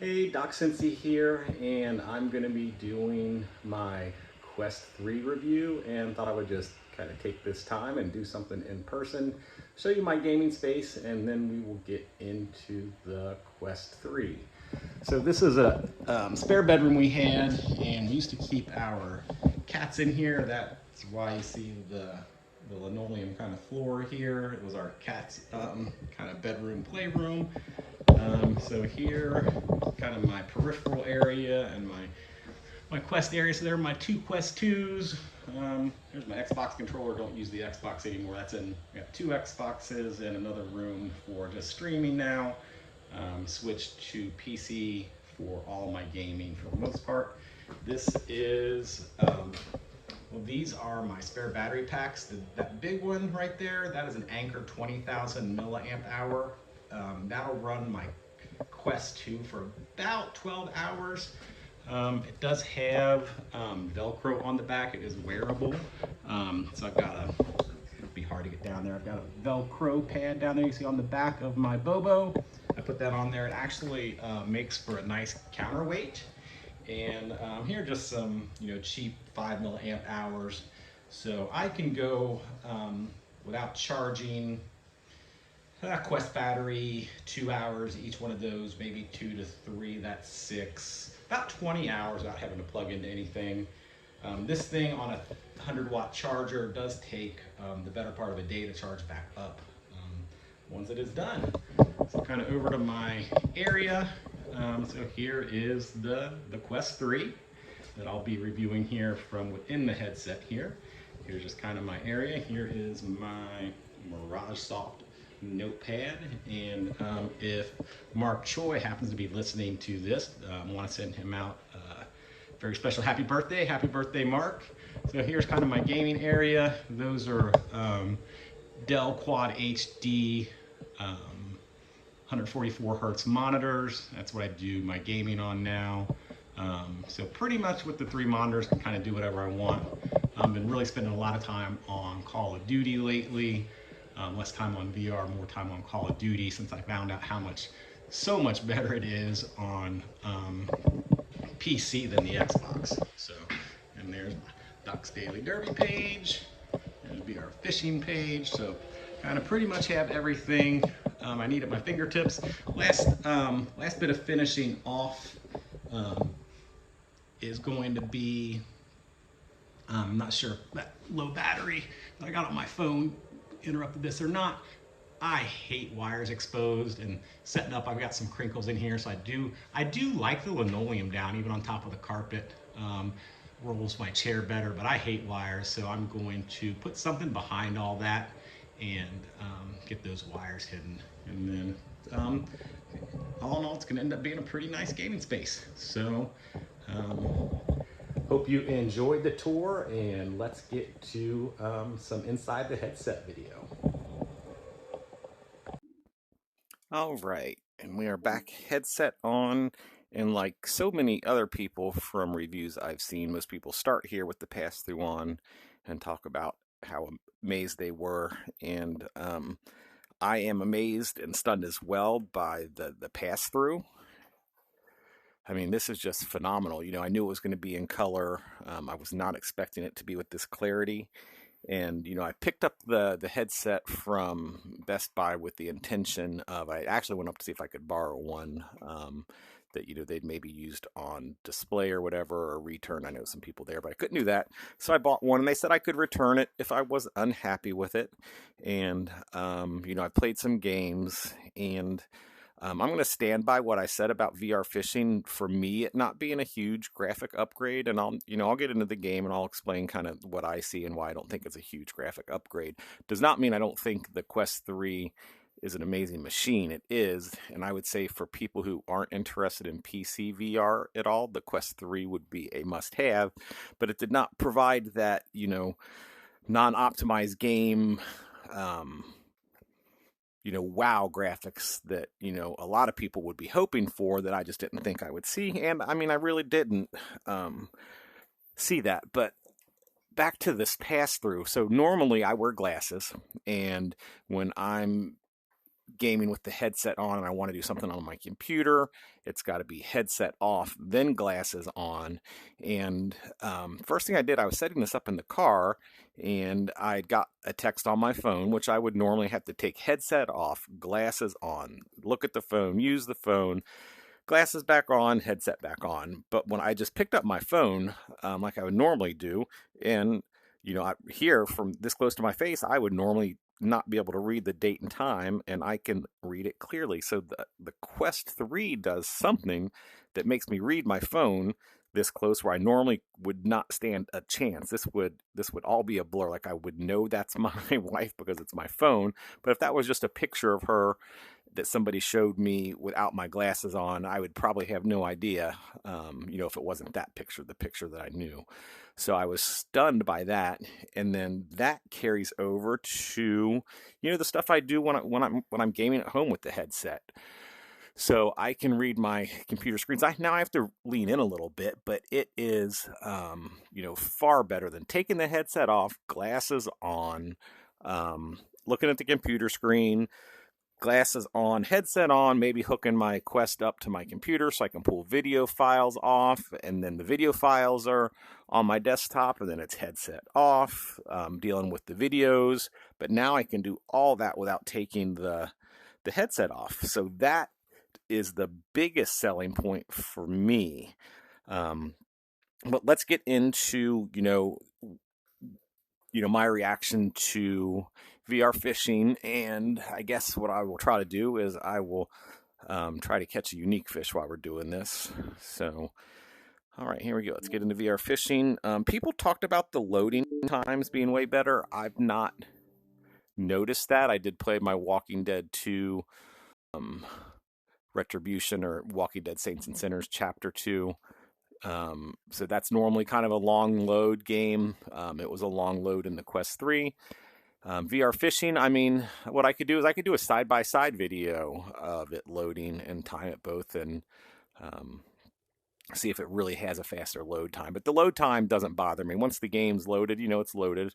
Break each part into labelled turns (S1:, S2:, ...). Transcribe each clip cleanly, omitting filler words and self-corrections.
S1: Hey, Doc Cincy here, and I'm going to be doing my Quest 3 review, and thought I would just kind of take this time and do something in person, show you my gaming space, and then we will get into the Quest 3. So this is a spare bedroom we had, and we used to keep our cats in here. That's why you see the linoleum kind of floor here. It was our cat's kind of bedroom playroom. So here, kind of my peripheral area and my Quest area. So there are my two Quest 2s. Here's my Xbox controller. Don't use the Xbox anymore. That's in, we have two Xboxes and another room for just streaming now. Switched to PC for all my gaming for the most part. This is, well, these are my spare battery packs. That big one right there, that is an Anker 20,000 milliamp hour. That'll run my Quest 2 for about 12 hours. It does have Velcro on the back. It is wearable. So I've got it'll be hard to get down there. I've got a Velcro pad down there you see on the back of my Bobo. I put that on there. It actually makes for a nice counterweight. And here are just some, cheap 5 milliamp hours. So I can go without charging Quest battery, 2 hours, each one of those, maybe 2 to 3, that's 6. About 20 hours without having to plug into anything. This thing on a 100-watt charger does take the better part of a day to charge back up once it is done. So kind of over to my area. So here is the Quest 3 that I'll be reviewing here from within the headset here. Here's just kind of my area. Here is my Mirage Soft notepad, and if Mark Choi happens to be listening to this, I want to send him out a very special happy birthday Mark. So here's kind of my gaming area. Those are Dell Quad HD 144 hertz monitors. That's what I do my gaming on now. So pretty much with the 3 monitors, I can kind of do whatever I want. I've been really spending a lot of time on Call of Duty lately. Less time on VR, more time on Call of Duty, since I found out so much better it is on PC than the Xbox. So, and there's Doc's Daily Derby page. There's VR fishing page. So, kind of pretty much have everything I need at my fingertips. Last bit of finishing off is going to be, I'm not sure if that low battery that I got on my phone interrupted this or not. I hate wires exposed and setting up. I've got some crinkles in here, so I do like the linoleum down, even on top of the carpet. Rolls my chair better, but I hate wires, so I'm going to put something behind all that and get those wires hidden. And then, all in all, it's going to end up being a pretty nice gaming space. So, hope you enjoyed the tour, and let's get to some inside the headset video.
S2: All right, and we are back, headset on, and like so many other people from reviews I've seen, most people start here with the pass-through on and talk about how amazed they were, and I am amazed and stunned as well by the pass-through. I mean, this is just phenomenal. I knew it was going to be in color. I was not expecting it to be with this clarity. And I picked up the headset from Best Buy with the intention of, I actually went up to see if I could borrow one that they'd maybe used on display or whatever, or return. I know some people there, but I couldn't do that, so I bought one, and they said I could return it if I was unhappy with it. And I played some games, and I'm going to stand by what I said about VR fishing. For me, it not being a huge graphic upgrade, and I'll get into the game and I'll explain kind of what I see and why I don't think it's a huge graphic upgrade. Does not mean I don't think the Quest 3 is an amazing machine. It is, and I would say for people who aren't interested in PC VR at all, the Quest 3 would be a must-have. But it did not provide that non-optimized game. Wow graphics that, a lot of people would be hoping for, that I just didn't think I would see. And I mean, I really didn't see that. But back to this pass through. So normally I wear glasses, and when I'm gaming with the headset on and I want to do something on my computer, it's got to be headset off, then glasses on. And first thing I did, I was setting this up in the car and I got a text on my phone, which I would normally have to take headset off, glasses on, look at the phone, use the phone, glasses back on, headset back on. But when I just picked up my phone, like I would normally do, and here from this close to my face, I would normally not be able to read the date and time, and I can read it clearly. So the Quest 3 does something that makes me read my phone this close where I normally would not stand a chance. This would all be a blur. Like I would know that's my wife because it's my phone. But if that was just a picture of her that somebody showed me without my glasses on, I would probably have no idea, if it wasn't that picture, the picture that I knew. So I was stunned by that, and then that carries over to, the stuff I do when I'm gaming at home with the headset. So I can read my computer screens. Now I have to lean in a little bit, but it is, far better than taking the headset off, glasses on, looking at the computer screen, glasses on, headset on, maybe hooking my Quest up to my computer so I can pull video files off, and then the video files are on my desktop, and then it's headset off, dealing with the videos. But now I can do all that without taking the headset off. So that is the biggest selling point for me. But let's get into, my reaction to VR fishing. And I guess what I will try to do is I will try to catch a unique fish while we're doing this. So, all right, here we go. Let's get into VR fishing. People talked about the loading times being way better. I've not noticed that. I did play my Walking Dead 2 Retribution, or Walking Dead Saints and Sinners Chapter 2. So that's normally kind of a long load game. It was a long load in the Quest 3. VR fishing, what I could do is I could do a side-by-side video of it loading and time it both, and see if it really has a faster load time. But the load time doesn't bother me. Once the game's loaded, it's loaded.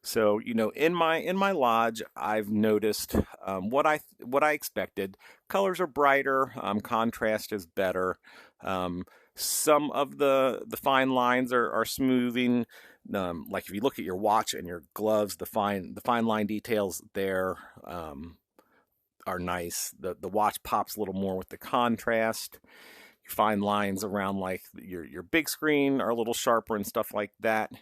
S2: So, in my lodge, I've noticed what I expected. Colors are brighter, contrast is better. Some of the fine lines are smoothing. Like if you look at your watch and your gloves, the fine line details there are nice. The watch pops a little more with the contrast. Fine lines around like your big screen are a little sharper and stuff like that.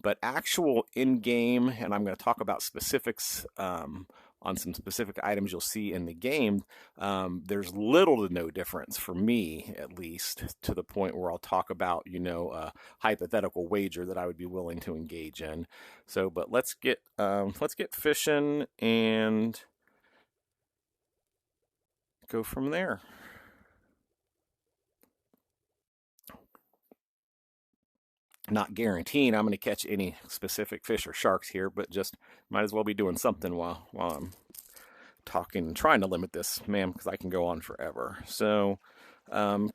S2: But actual in-game, and I'm going to talk about specifics on some specific items you'll see in the game, there's little to no difference for me, at least, to the point where I'll talk about, a hypothetical wager that I would be willing to engage in. So, but let's get fishing and go from there. Not guaranteeing I'm going to catch any specific fish or sharks here, but just might as well be doing something while I'm talking and trying to limit this, man, because I can go on forever. So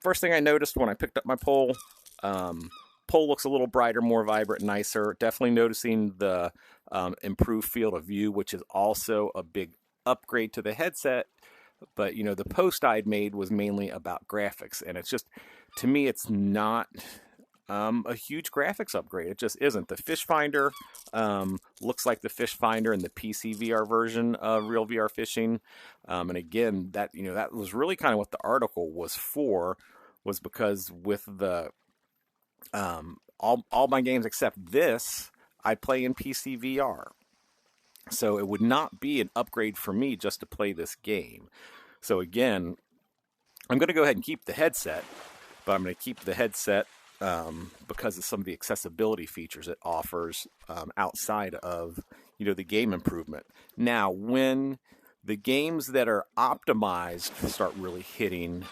S2: first thing I noticed when I picked up my pole, pole looks a little brighter, more vibrant, nicer. Definitely noticing the improved field of view, which is also a big upgrade to the headset. But, the post I'd made was mainly about graphics, and it's just, to me, it's not a huge graphics upgrade. It just isn't. The fish finder looks like the fish finder in the PC VR version of Real VR Fishing. And again, that was really kind of what the article was for, was because with the all my games except this, I play in PC VR. So it would not be an upgrade for me just to play this game. So again, I'm going to go ahead and keep the headset, but I'm going to keep the headset because of some of the accessibility features it offers outside of the game improvement. Now, when the games that are optimized start really hitting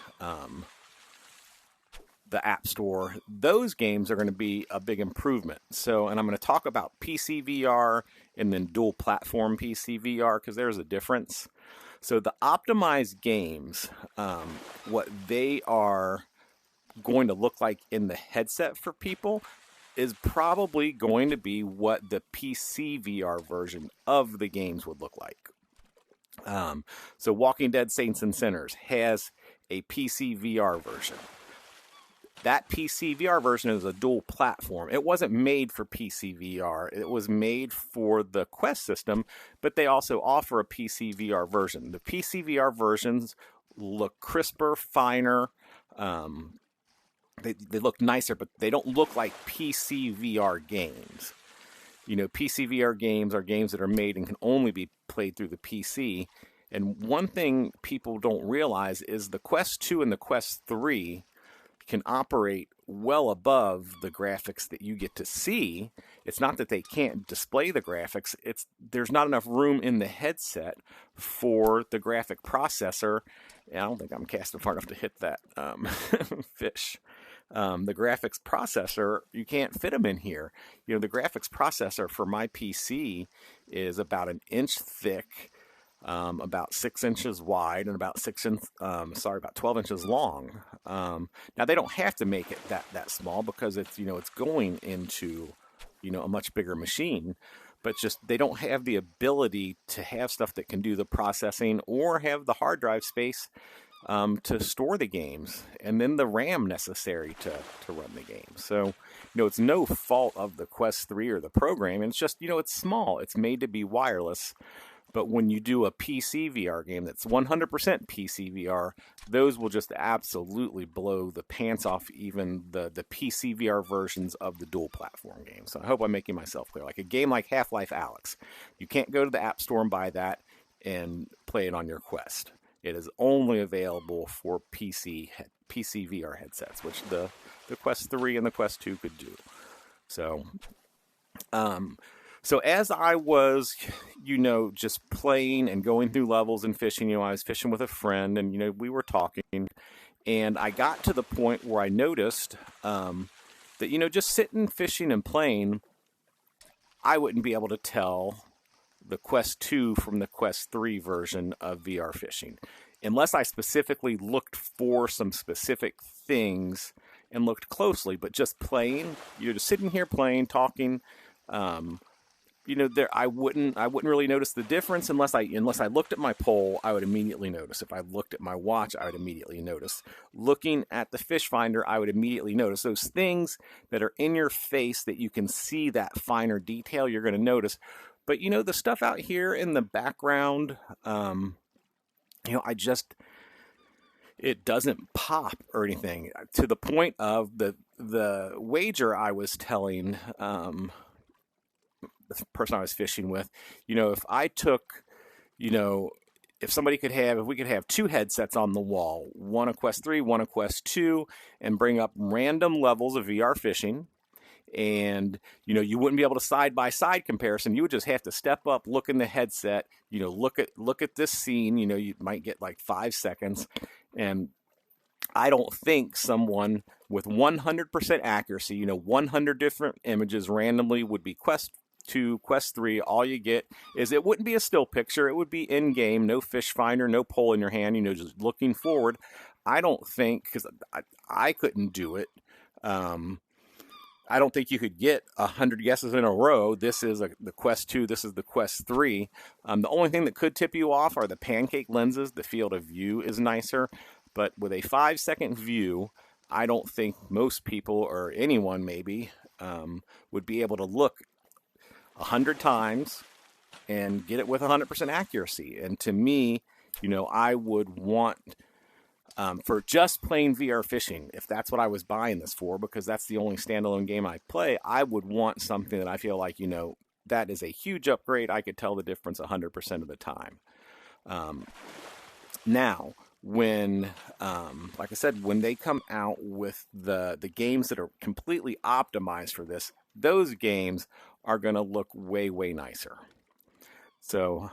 S2: the App Store, those games are going to be a big improvement. So, and I'm going to talk about PC VR and then dual platform PC VR because there's a difference. So the optimized games, what they are going to look like in the headset for people is probably going to be what the PC VR version of the games would look like. So Walking Dead Saints and Sinners has a PC VR version. That PC VR version is a dual platform. It wasn't made for PC VR. It was made for the Quest system, but they also offer a PC VR version. The PC VR versions look crisper, finer. Um, they look nicer, but they don't look like PC VR games. PC VR games are games that are made and can only be played through the PC. And one thing people don't realize is the Quest 2 and the Quest 3 can operate well above the graphics that you get to see. It's not that they can't display the graphics, it's there's not enough room in the headset for the graphic processor. And I don't think I'm casting far enough to hit that fish. The graphics processor, you can't fit them in here. The graphics processor for my PC is about an inch thick, about 6 inches wide, and about about 12 inches long. Now they don't have to make it that small because it's going into a much bigger machine, but just they don't have the ability to have stuff that can do the processing or have the hard drive space to store the games and then the RAM necessary to run the game. So, it's no fault of the Quest 3 or the program. It's just, it's small. It's made to be wireless. But when you do a PC VR game that's 100% PC VR, those will just absolutely blow the pants off even the PC VR versions of the dual platform games. So I hope I'm making myself clear. Like a game like Half-Life Alyx, you can't go to the App Store and buy that and play it on your Quest. It is only available for PC VR headsets, which the Quest 3 and the Quest 2 could do. So as I was, just playing and going through levels and fishing, I was fishing with a friend and, we were talking, and I got to the point where I noticed that, just sitting, fishing and playing, I wouldn't be able to tell the Quest 2 from the Quest 3 version of VR fishing unless I specifically looked for some specific things and looked closely. But just playing, just sitting here playing, talking, I wouldn't really notice the difference unless I looked at my pole. I would immediately notice. If I looked at my watch, I would immediately notice. Looking at the fish finder, I would immediately notice. Those things that are in your face that you can see that finer detail, you're going to notice. But the stuff out here in the background, it doesn't pop or anything, to the point of the wager I was telling the person I was fishing with. If I took, if we could have two headsets on the wall, one a Quest 3, one a Quest 2, and bring up random levels of VR fishing, and you wouldn't be able to side by side comparison. You would just have to step up, look in the headset, look at this scene. You might get like 5 seconds, and I don't think someone with 100% accuracy, 100 different images randomly would be Quest 2, Quest 3. All you get is, it wouldn't be a still picture. It would be in game, no fish finder, no pole in your hand, just looking forward. I don't think, because I couldn't do it. I don't think you could get 100 guesses in a row. This is the Quest 2. This is the Quest 3. The only thing that could tip you off are the pancake lenses. The field of view is nicer. But with a 5-second view, I don't think most people, or anyone maybe, would be able to look 100 times and get it with 100% accuracy. And to me, I would want, for just plain VR fishing, if that's what I was buying this for, because that's the only standalone game I play, I would want something that I feel like, that is a huge upgrade. I could tell the difference 100% of the time. Now, when, like I said, when they come out with the games that are completely optimized for this, those games are going to look way, way nicer. So,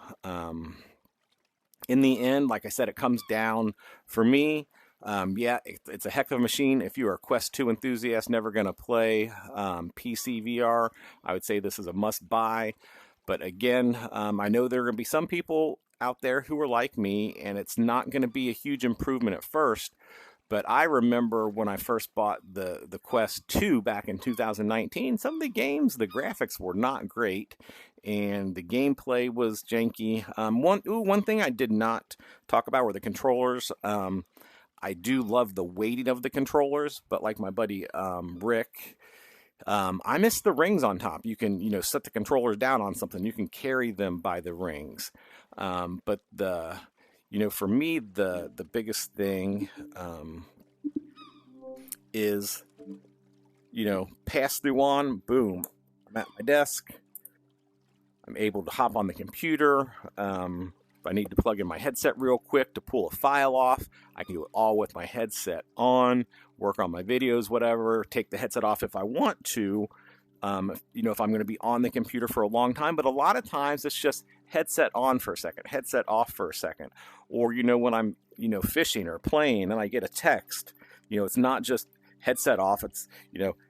S2: in the end, like I said, it comes down, for me, it's a heck of a machine. If you're a Quest 2 enthusiast, never going to play PC VR, I would say this is a must-buy. But again, I know there are going to be some people out there who are like me, and it's not going to be a huge improvement at first. But I remember when I first bought the Quest 2 back in 2019, some of the games, the graphics were not great and the gameplay was janky. One thing I did not talk about were the controllers. I do love the weighting of the controllers, but like my buddy Rick, I miss the rings on top. You can, set the controllers down on something. You can carry them by the rings. But for me, the biggest thing is, pass through on. Boom, I'm at my desk. I'm able to hop on the computer. If I need to plug in my headset real quick to pull a file off, I can do it all with my headset on, work on my videos, whatever, take the headset off if I want to, if I'm going to be on the computer for a long time. But a lot of times it's just headset on for a second, headset off for a second. Or, when I'm, fishing or playing and I get a text, it's not just headset off. It's,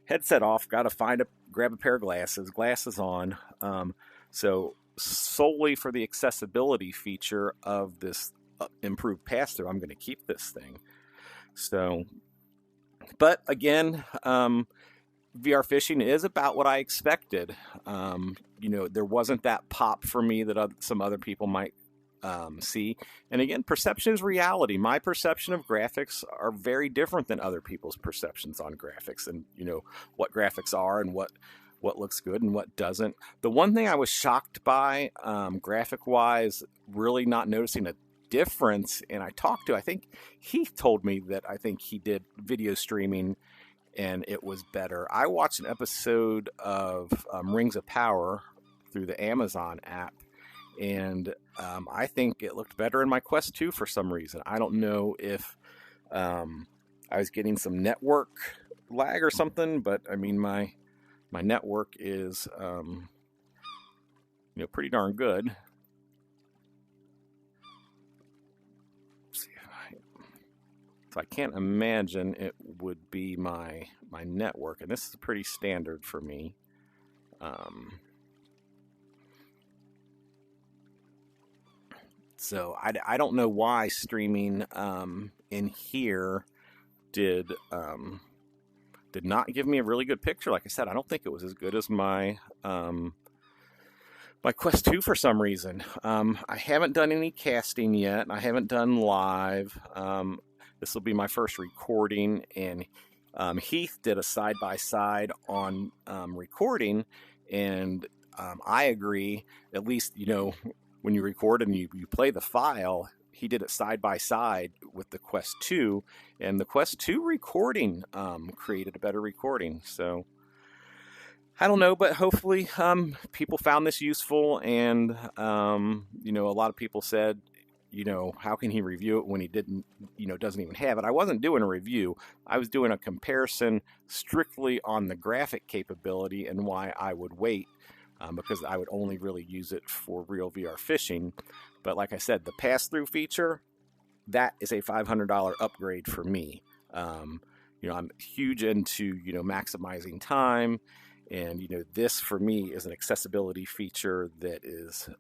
S2: headset off, got to grab a pair of glasses on. So solely for the accessibility feature of this improved pass-through, I'm going to keep this thing. So, but again, VR fishing is about what I expected. There wasn't that pop for me that some other people might see. And again, perception is reality. My perception of graphics are very different than other people's perceptions on graphics, and what graphics are and what looks good and what doesn't. The one thing I was shocked by, graphic-wise, really not noticing a difference, and I think Heath told me that I think he did video streaming and it was better. I watched an episode of Rings of Power through the Amazon app, and I think it looked better in my Quest 2 for some reason. I don't know if I was getting some network lag or something, but I mean, my network is, pretty darn good. Let's see so I can't imagine it would be my network, and this is pretty standard for me. So I don't know why streaming in here did not give me a really good picture. Like I said, I don't think it was as good as my my Quest 2 for some reason. I haven't done any casting yet. I haven't done live. This will be my first recording, and Heath did a side-by-side on recording, and I agree, at least, when you record and you play the file, he did it side-by-side with the Quest 2, and the Quest 2 recording created a better recording. So I don't know, but hopefully people found this useful, and a lot of people said, how can he review it when he didn't, doesn't even have it? I wasn't doing a review. I was doing a comparison strictly on the graphic capability and why I would wait, because I would only really use it for real VR fishing. But like I said, the pass-through feature, that is a $500 upgrade for me. I'm huge into, maximizing time. And, this for me is an accessibility feature that is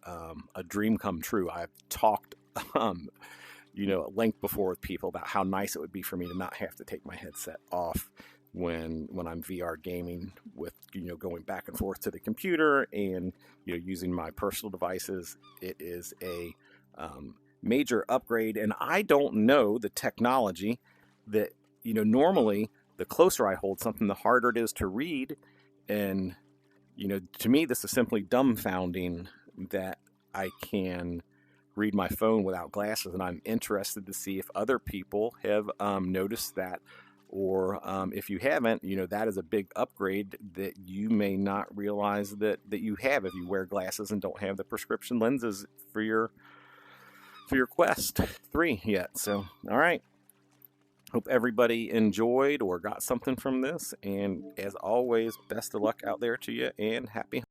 S2: a dream come true. I've talked, at length before with people about how nice it would be for me to not have to take my headset off when I'm VR gaming with, going back and forth to the computer and, using my personal devices. It is a major upgrade. And I don't know the technology that, normally the closer I hold something, the harder it is to read. And, to me, this is simply dumbfounding that I can read my phone without glasses. And I'm interested to see if other people have noticed that, or if you haven't, that is a big upgrade that you may not realize that you have if you wear glasses and don't have the prescription lenses for your Quest 3 yet. So, all right. Hope everybody enjoyed or got something from this. And as always, best of luck out there to you, and happy